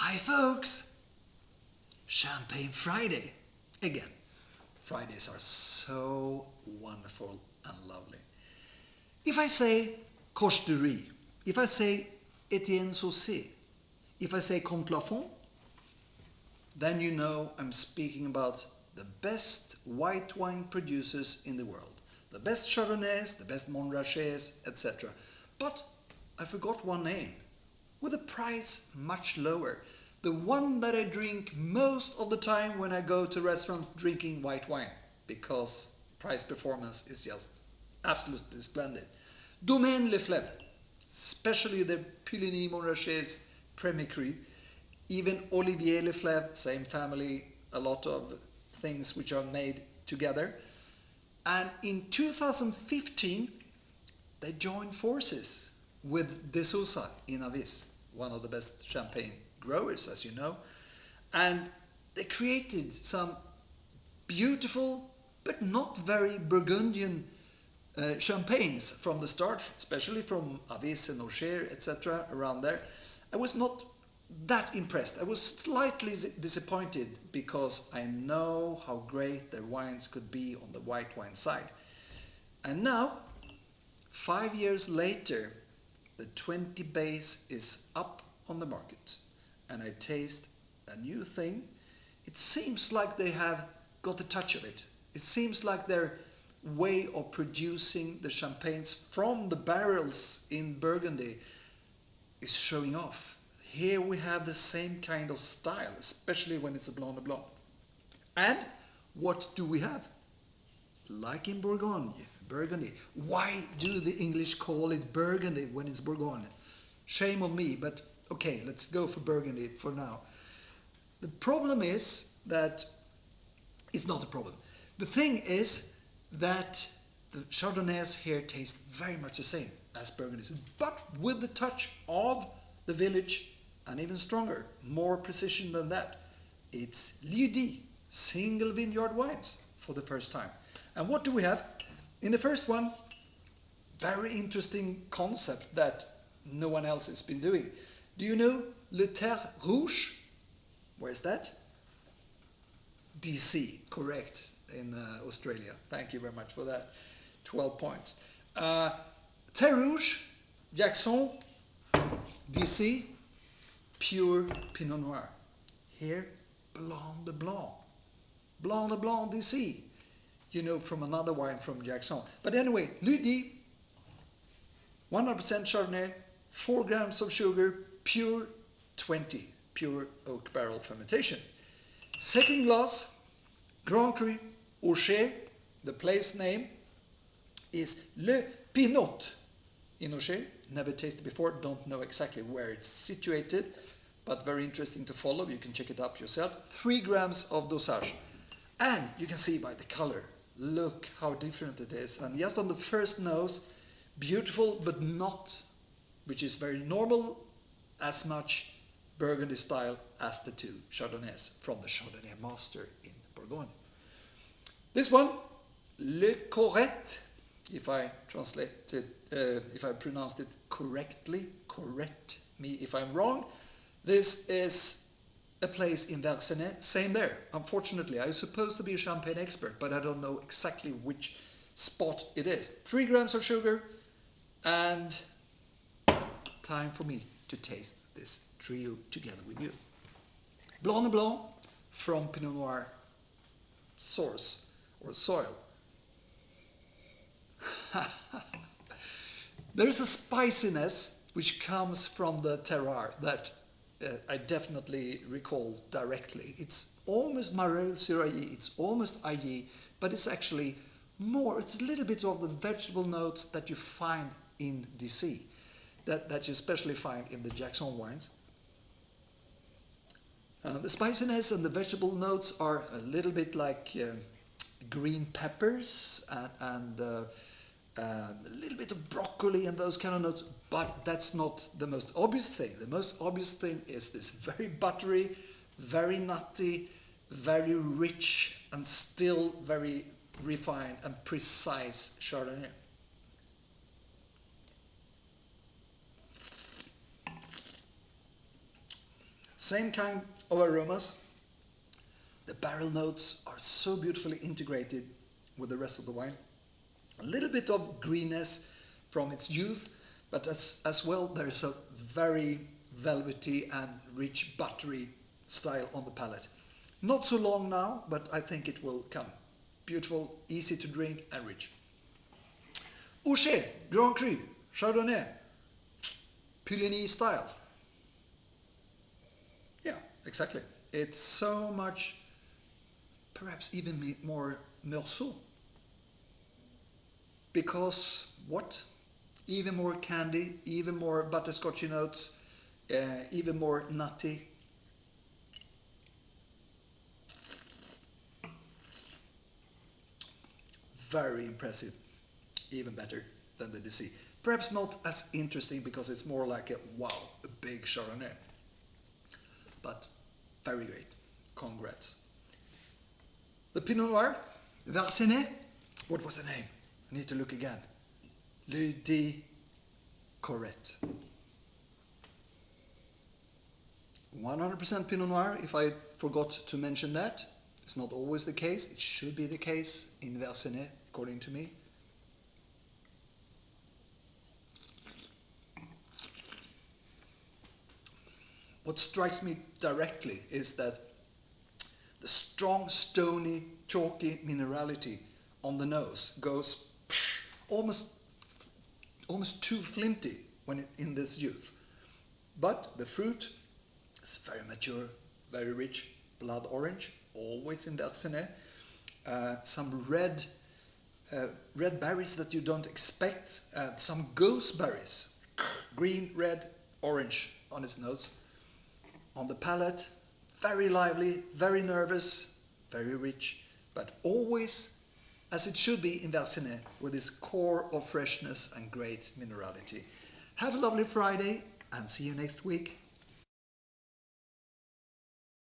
Hi folks! Champagne Friday. Again, Fridays are so wonderful and lovely. If I say Coche de Riz, if I say Etienne Saucé, if I say Comte Lafon, then you know I'm speaking about the best white wine producers in the world. The best Chardonnays, the best Montrachets, etc. But I forgot one name, with a price much lower. The one that I drink most of the time when I go to a restaurant drinking white wine, because price performance is just absolutely splendid. Domaine Leflaive, especially the Puligny Montrachets Premier Cru, even Olivier Leflaive, same family, a lot of things which are made together. And in 2015, they joined forces with De Sousa in Avis, one of the best champagne growers, as you know. And they created some beautiful, but not very Burgundian champagnes from the start, especially from Avis and Auxerre, etc., around there. I was not that impressed. I was slightly disappointed because I know how great their wines could be on the white wine side. And now, 5 years later, the 20 base is up on the market and I taste a new thing. It seems like they have got a touch of it. It seems like their way of producing the champagnes from the barrels in Burgundy is showing off. Here we have the same kind of style, especially when it's a Blanc de Blanc. And what do we have? Like in Burgundy. Why do the English call it Burgundy when it's Bourgogne? Shame on me, but okay, let's go for Burgundy for now. The problem is that it's not a problem. The thing is that the Chardonnays here taste very much the same as Burgundies, but with the touch of the village. And even stronger, more precision than that. It's Leflaive, single vineyard wines for the first time. And what do we have? In the first one, very interesting concept that no one else has been doing. Do you know Le Terre Rouge? Where's that? DC, correct, in Australia. Thank you very much for that. 12 points. Terre Rouge, Jackson, DC, pure Pinot Noir. Here, Blanc de Blanc. Blanc de Blanc DC. You know, from another wine from Jackson. But anyway, Leflaive, 100% Chardonnay, 4 grams of sugar, pure 20, pure oak barrel fermentation. Second glass, Grand Cru Auxerre. The place name is Le Pinot in Auxerre. Never tasted before, don't know exactly where it's situated, but very interesting to follow. You can check it up yourself. 3 grams of dosage. And you can see by the color, look how different it is. And just on the first nose, beautiful, but not, which is very normal, as much Burgundy style as the 2 Chardonnays from the Chardonnay master in Bourgogne. This one, Le Correct, if I if I pronounced it correctly, correct me if I'm wrong. This is a place in Versenay, same there. Unfortunately, I was supposed to be a champagne expert, but I don't know exactly which spot it is. 3 grams of sugar, and time for me to taste this trio together with you. Blanc de Blanc from Pinot Noir source or soil. There's a spiciness which comes from the terroir that I definitely recall directly. It's almost Marolles sur Ailly, it's almost Ailly, but it's actually more, it's a little bit of the vegetable notes that you find in DC, that you especially find in the Jackson wines. The spiciness and the vegetable notes are a little bit like green peppers and a little bit of broccoli and those kind of notes, but that's not the most obvious thing. The most obvious thing is this very buttery, very nutty, very rich, and still very refined and precise Chardonnay. Same kind of aromas. The barrel notes are so beautifully integrated with the rest of the wine. A little bit of greenness from its youth, but as well there is a very velvety and rich buttery style on the palate. Not so long now, but I think it will come. Beautiful, easy to drink and rich. Aucher, Grand Cru, Chardonnay, Puligny style. Yeah, exactly. It's so much, perhaps even more Meursault. Because what? Even more candy, even more butterscotchy notes, even more nutty. Very impressive. Even better than the DC. Perhaps not as interesting because it's more like a big Chardonnay. But very great. Congrats. The Pinot Noir, Versenay. What was the name? I need to look again. Le Di Corrette. 100% Pinot Noir, if I forgot to mention that. It's not always the case. It should be the case in Versenay, according to me. What strikes me directly is that the strong, stony, chalky minerality on the nose goes almost too flinty when in this youth. But the fruit is very mature, very rich, blood orange, always in Versenay. Some red berries that you don't expect, some gooseberries, green, red, orange on its nose. On the palate, very lively, very nervous, very rich, but always as it should be in Versenay, with its core of freshness and great minerality. Have a lovely Friday and see you next week.